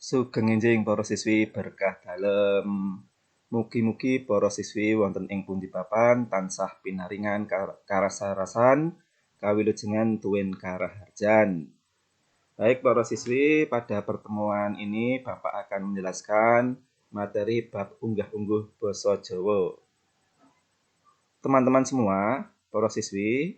Sugeng enjing para siswi berkah dalem. Mugi-mugi para siswi wonten ing pundi papan tansah pinaringan karasa-rasan kawilujengan tuwin karaharjan. Baik para siswi, pada pertemuan ini Bapak akan menjelaskan materi bab unggah-ungguh basa Jawa. Teman-teman semua, para siswi,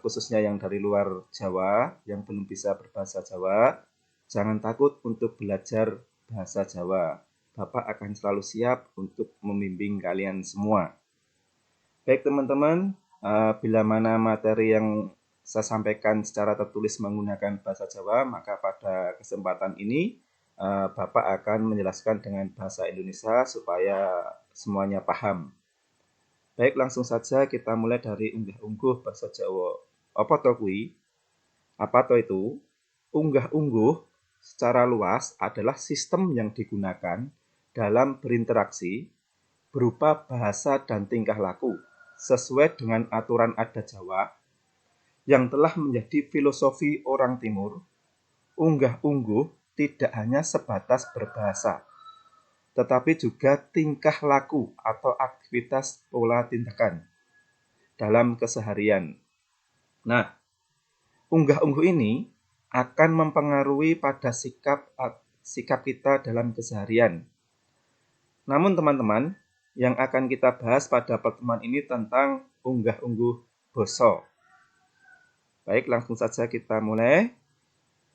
khususnya yang dari luar Jawa, yang belum bisa berbahasa Jawa, jangan takut untuk belajar bahasa Jawa. Bapak akan selalu siap untuk membimbing kalian semua. Baik teman-teman, bila mana materi yang saya sampaikan secara tertulis menggunakan bahasa Jawa, maka pada kesempatan ini Bapak akan menjelaskan dengan bahasa Indonesia supaya semuanya paham. Baik, langsung saja kita mulai dari unggah-ungguh bahasa Jawa. Apa to kuwi? Apa to itu? Unggah-ungguh secara luas adalah sistem yang digunakan dalam berinteraksi berupa bahasa dan tingkah laku sesuai dengan aturan adat Jawa yang telah menjadi filosofi orang Timur. Unggah-ungguh tidak hanya sebatas berbahasa, tetapi juga tingkah laku atau aktivitas pola tindakan dalam keseharian. Nah, unggah-ungguh ini akan mempengaruhi pada sikap kita dalam keseharian. Namun teman-teman, yang akan kita bahas pada pertemuan ini tentang unggah-ungguh basa. Baik, langsung saja kita mulai.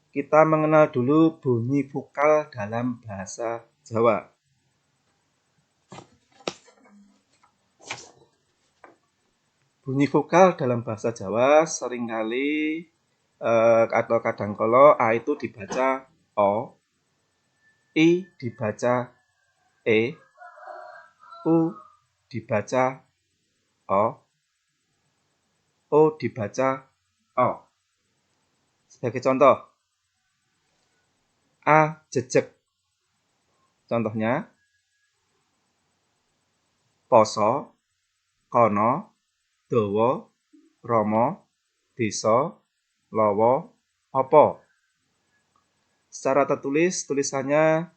Kita mengenal dulu bunyi vokal dalam bahasa Jawa. Bunyi vokal dalam bahasa Jawa seringkali atau kadangkala A itu dibaca O, I dibaca E, U dibaca O, O dibaca O. Sebagai contoh, A jejeg. Contohnya, poso, kono, dawa, rama, desa, lawa, apa. Secara tertulis, tulisannya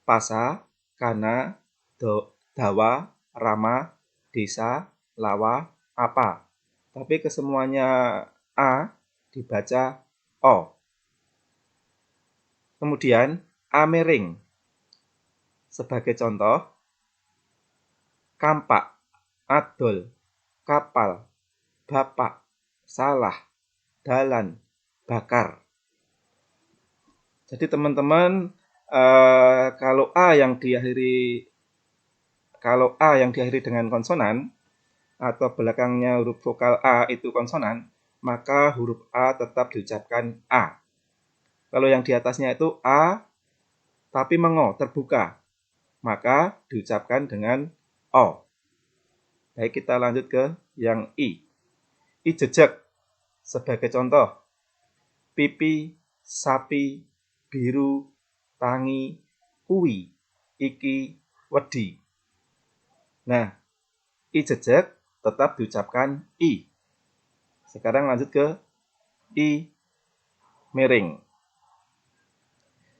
pasa, kana, dawa, rama, desa, lawa, apa. Tapi kesemuanya A dibaca O. Kemudian A miring. Sebagai contoh, kampak, adol, kapal, bapak, salah, dalan, bakar. Jadi teman-teman, kalau A yang diakhiri dengan konsonan atau belakangnya huruf vokal A itu konsonan, maka huruf A tetap diucapkan A. Kalau yang di atasnya itu A tapi mengo, terbuka, maka diucapkan dengan O. Baik, kita lanjut ke yang I. I jejeg. Sebagai contoh, pipi, sapi, biru, tangi, kuwi, iki, wedi. Nah, I jejeg tetap diucapkan I. Sekarang lanjut ke I miring.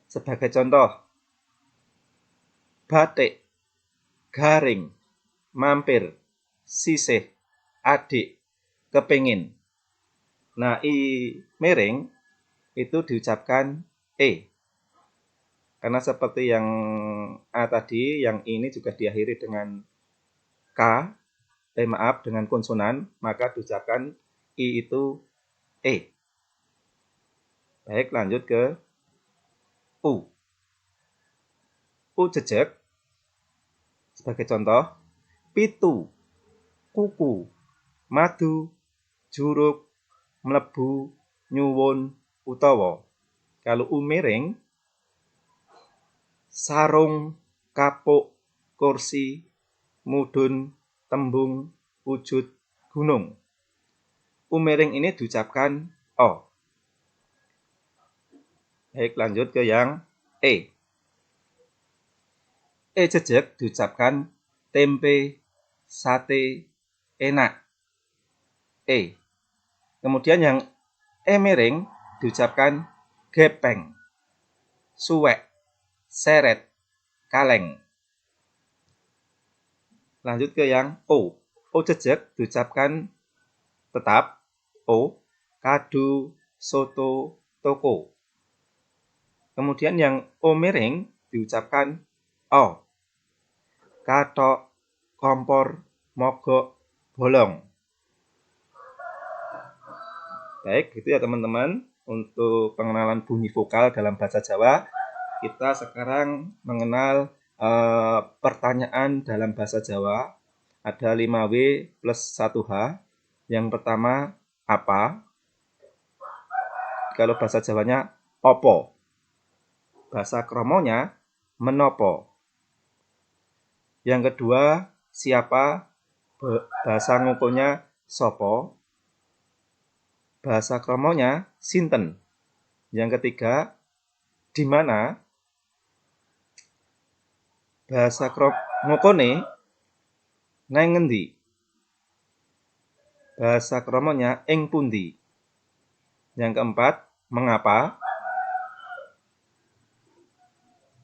Sebagai contoh, batik, garing, mampir, sisih, adik, kepingin. Nah, I miring itu diucapkan E. Karena seperti yang A tadi, yang I ini juga diakhiri dengan dengan konsonan, maka diucapkan I itu E. Baik, lanjut ke U. U jejeg. Sebagai contoh, pitu, kuku, madu, juruk, mlebu, nyuwun, utawa. Kalau U miring, sarung, kapuk, kursi, mudun, tembung, wujud, gunung. U miring ini diucapkan O. Baik, lanjut ke yang E. E jejeg diucapkan tempe, sate, enak. E. Kemudian yang E miring diucapkan gepeng. suwek, seret, kaleng. Lanjut ke yang O. O jejeg diucapkan tetap O, kado, soto, toko. Kemudian yang O miring diucapkan O, katok, kompor, mogok, bolong. Baik, gitu ya teman-teman. Untuk pengenalan bunyi vokal dalam bahasa Jawa, kita sekarang mengenal pertanyaan dalam bahasa Jawa. Ada 5W plus 1H. Yang pertama, apa? Kalau bahasa Jawanya, opo. Bahasa kromonya, menopo. Yang kedua, siapa? Bahasa ngukunya, sopo. Bahasa kromonya, sinten. Yang ketiga, di mana? Bahasa ngukone, neng ngendi. Bahasa kromonya, ing pundi. Yang keempat, mengapa?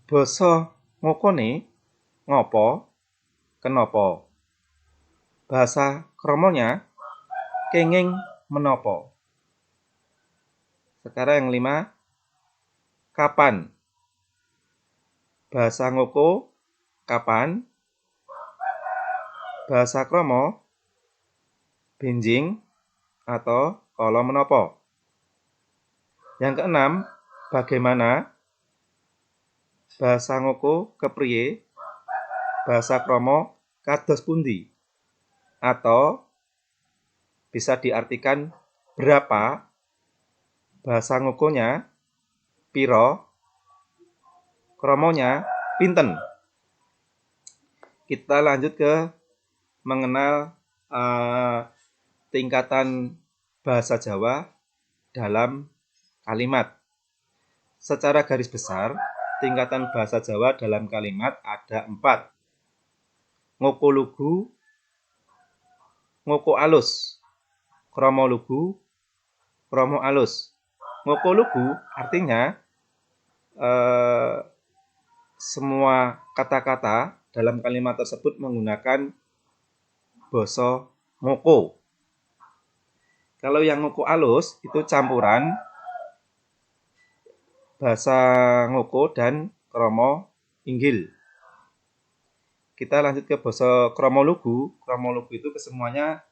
Basa ngukone, ngopo, kenapa. Bahasa kromonya, kenging, menopo. Sekarang yang 5, kapan? Bahasa ngoko, kapan? Bahasa kromo, benjing, atau kala menopo. Yang keenam, bagaimana? Bahasa ngoko, kepriye? Bahasa kromo, kados pundi? Atau bisa diartikan berapa? Bahasa ngokonya, piro? Kromonya, pinten. Kita lanjut ke mengenal tingkatan bahasa Jawa dalam kalimat. Secara garis besar, tingkatan bahasa Jawa dalam kalimat ada 4. Ngoko lugu, ngoko alus, kromo lugu, kromo alus. Ngoko lugu artinya semua kata-kata dalam kalimat tersebut menggunakan basa ngoko. Kalau yang ngoko alus itu campuran bahasa ngoko dan kromo inggil. Kita lanjut ke basa kromo lugu. Kromo lugu itu kesemuanya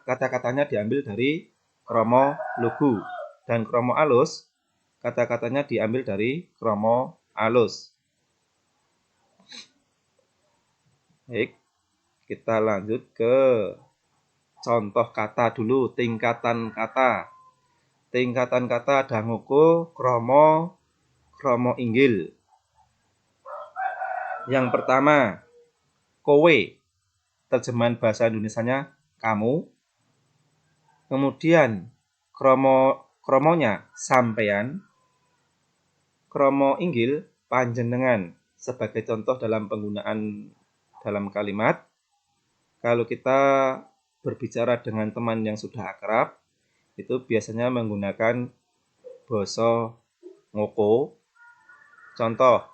kata-katanya diambil dari kromo lugu, dan kromo alus kata-katanya diambil dari kromo alus. Baik, kita lanjut ke contoh kata dulu, tingkatan kata. Tingkatan kata ada ngoko, kromo, kromo inggil. Yang pertama, kowe. Terjemahan bahasa Indonesianya kamu. Kemudian kromonya sampean. Kromo inggil panjenengan. Sebagai contoh dalam penggunaan dalam kalimat, kalau kita berbicara dengan teman yang sudah akrab, itu biasanya menggunakan basa ngoko. Contoh,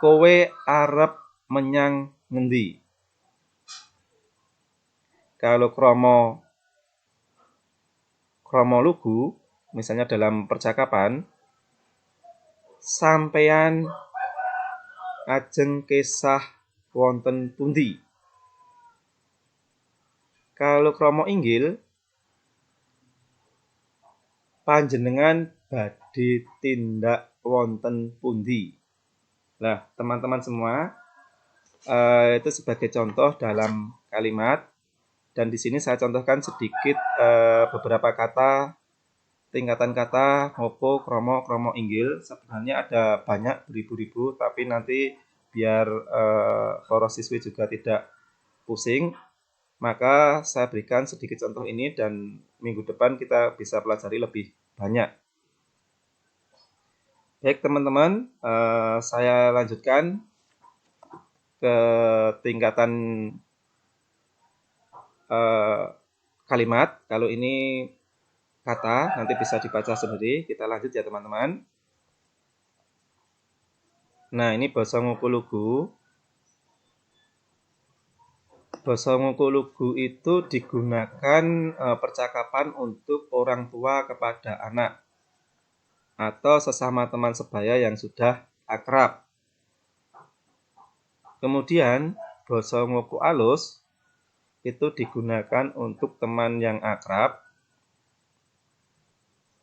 kowe arep menyang ngendi? Kalau kromo lugu, misalnya dalam percakapan, sampeyan ajeng kesah wonten pundi? Kalau kromo inggil, panjenengan badhe tindak wonten pundi? Nah, teman-teman semua, itu sebagai contoh dalam kalimat, dan di sini saya contohkan sedikit beberapa kata, tingkatan kata ngoko, kromo, kromo inggil. Sebenarnya ada banyak beribu-ribu, tapi nanti biar para siswi juga tidak pusing, maka saya berikan sedikit contoh ini, dan minggu depan kita bisa pelajari lebih banyak. Baik teman-teman, saya lanjutkan ke tingkatan kalimat. Kalau ini kata, nanti bisa dibaca sendiri. Kita lanjut ya teman-teman. Nah, ini basa ngoko-lugu. Basa ngoko-lugu itu digunakan percakapan untuk orang tua kepada anak atau sesama teman sebaya yang sudah akrab. Kemudian basa ngoko alus itu digunakan untuk teman yang akrab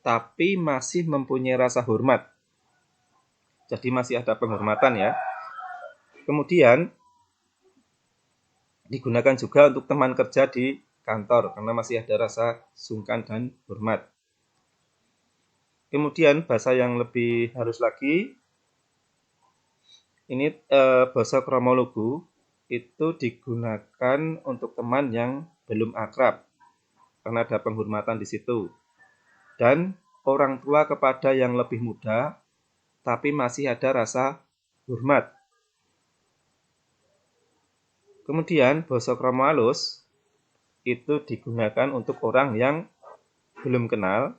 tapi masih mempunyai rasa hormat. Jadi masih ada penghormatan ya. Kemudian digunakan juga untuk teman kerja di kantor karena masih ada rasa sungkan dan hormat. Kemudian bahasa yang lebih halus lagi, ini basa kromolugu itu digunakan untuk teman yang belum akrab karena ada penghormatan di situ. Dan orang tua kepada yang lebih muda tapi masih ada rasa hormat. Kemudian basa krama halus itu digunakan untuk orang yang belum kenal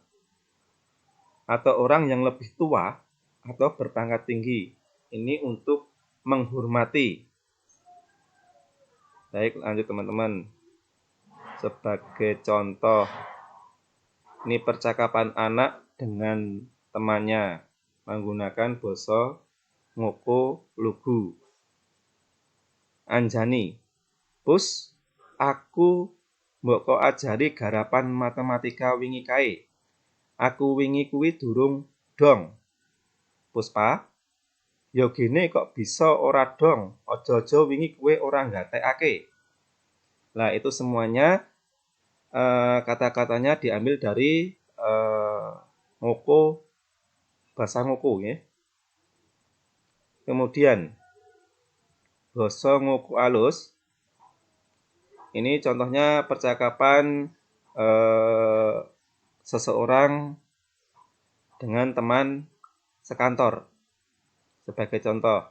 atau orang yang lebih tua atau berpangkat tinggi. Ini untuk menghormati. Baik, lanjut teman-teman. Sebagai contoh, ini percakapan anak dengan temannya menggunakan basa ngoko-lugu. Anjani, Pus, aku mbok kok ajari garapan matematika wingi kae. Aku wingi kuwi durung dong. Puspa, ya gene kok bisa ora dong. Aja-aja wingi kuwe ora nggatekake. Nah, itu semuanya kata-katanya diambil dari ngoko, basa ngoko ya. Kemudian basa ngoko alus. Ini contohnya percakapan seseorang dengan teman sekantor. Sebagai contoh,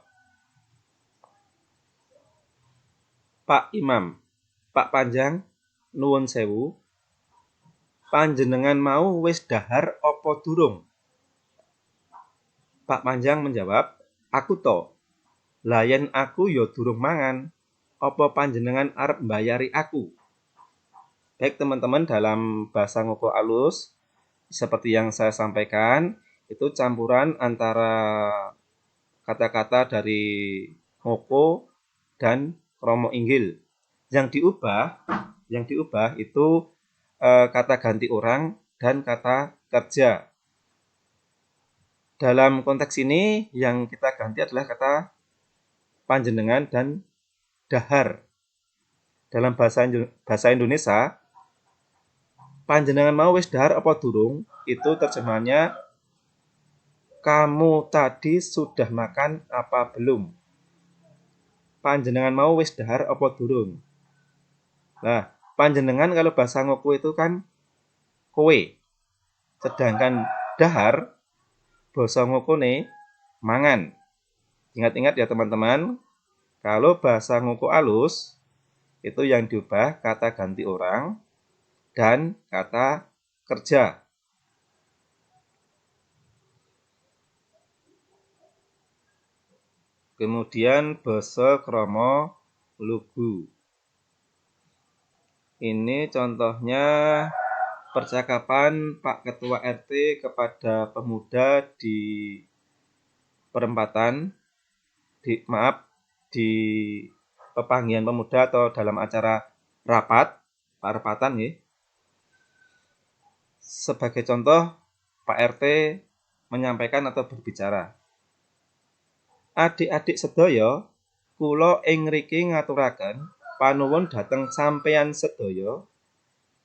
Pak Imam, Pak Panjang, nuwun sewu, panjenengan mau wis dahar apa durung? Pak Panjang menjawab, aku to. Lah yen aku ya durung mangan, apa panjenengan arep mbayari aku? Baik teman-teman, dalam bahasa ngoko alus seperti yang saya sampaikan, itu campuran antara kata-kata dari ngoko dan kromo inggil. Yang diubah itu kata ganti orang dan kata kerja. Dalam konteks ini yang kita ganti adalah kata panjenengan dan dahar. Dalam bahasa Indonesia, panjenengan mau wis dahar apa durung? Itu terjemahannya kamu tadi sudah makan apa belum? Panjenengan mau wis dahar apa durung? Nah, panjenengan kalau bahasa ngoko itu kan kowe. Sedangkan dahar basa ngokone mangan. Ingat-ingat ya teman-teman, kalau bahasa ngoko alus itu yang diubah kata ganti orang dan kata kerja. Kemudian basa krama lugu. Ini contohnya percakapan Pak Ketua RT kepada pemuda di perempatan, di pepanggian pemuda atau dalam acara perempatan ya. Sebagai contoh, Pak RT menyampaikan atau berbicara. Adik-adik sedaya, kula ing mriki ngaturaken panuwun dhateng sampeyan sedaya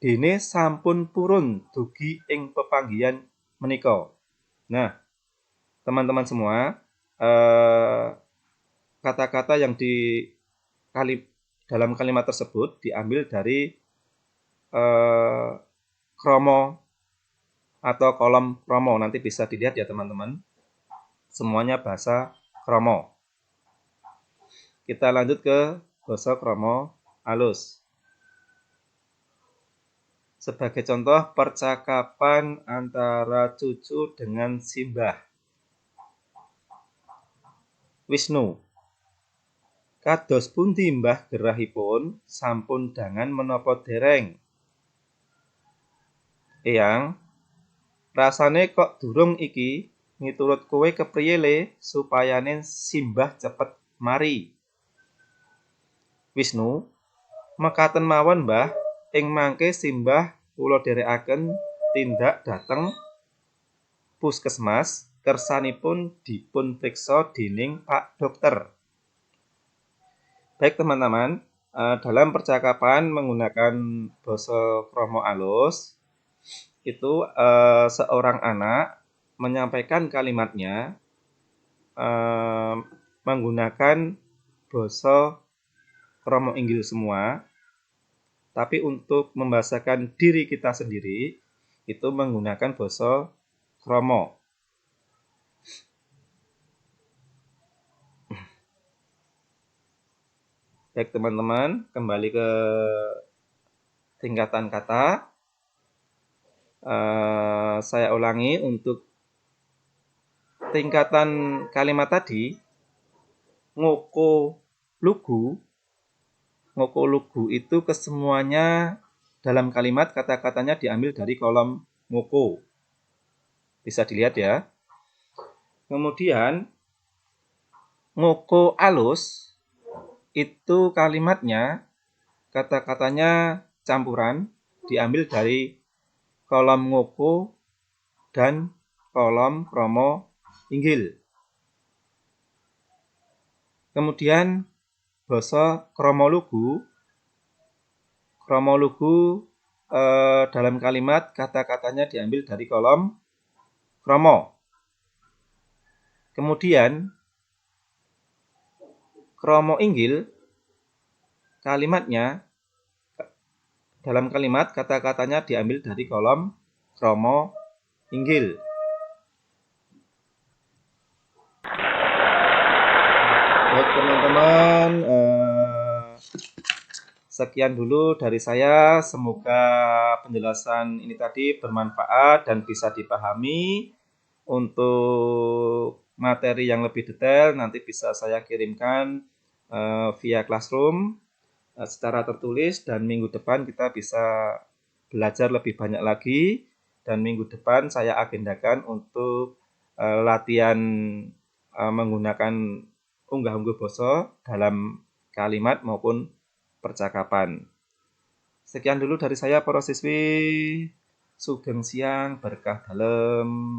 dene sampun purun dugi ing pepanggihan menika. Nah, teman-teman semua, kata-kata yang dalam kalimat tersebut diambil dari kromo atau kolom kromo. Nanti bisa dilihat ya teman-teman. Semuanya bahasa kromo. Kita lanjut ke basa kromo alus. Sebagai contoh percakapan antara cucu dengan simbah. Wisnu. Kados pundi Mbah gerahipun sampun dangan menapa dereng? Eyang, rasane kok durung iki, miturut kowe kepriye le supayane simbah cepet mari? Wisnu, mekaten mawon Mbah, ing mangke simbah kula dherekaken tindak dhateng puskesmas kersanipun dipun priksa dening Pak Dokter. Baik teman-teman, dalam percakapan menggunakan basa krama alus, itu seorang anak menyampaikan kalimatnya menggunakan basa krama inggil semua, tapi untuk membahasakan diri kita sendiri itu menggunakan basa krama. Baik teman-teman, kembali ke tingkatan kata. Saya ulangi untuk tingkatan kalimat tadi. Ngoko lugu itu kesemuanya dalam kalimat kata-katanya diambil dari kolom ngoko. Bisa dilihat ya. Kemudian ngoko alus itu kalimatnya kata-katanya campuran diambil dari kolom ngoko dan kolom krama inggil. Kemudian basa krama lugu dalam kalimat kata-katanya diambil dari kolom krama. Kemudian krama inggil kalimatnya dalam kalimat kata-katanya diambil dari kolom krama inggil. Baik teman-teman, sekian dulu dari saya. Semoga penjelasan ini tadi bermanfaat dan bisa dipahami. Untuk materi yang lebih detail nanti bisa saya kirimkan via Classroom secara tertulis, dan minggu depan kita bisa belajar lebih banyak lagi, dan minggu depan saya agendakan untuk latihan menggunakan unggah-ungguh basa dalam kalimat maupun percakapan. Sekian dulu dari saya para siswi. Sugeng siang, berkah dalem.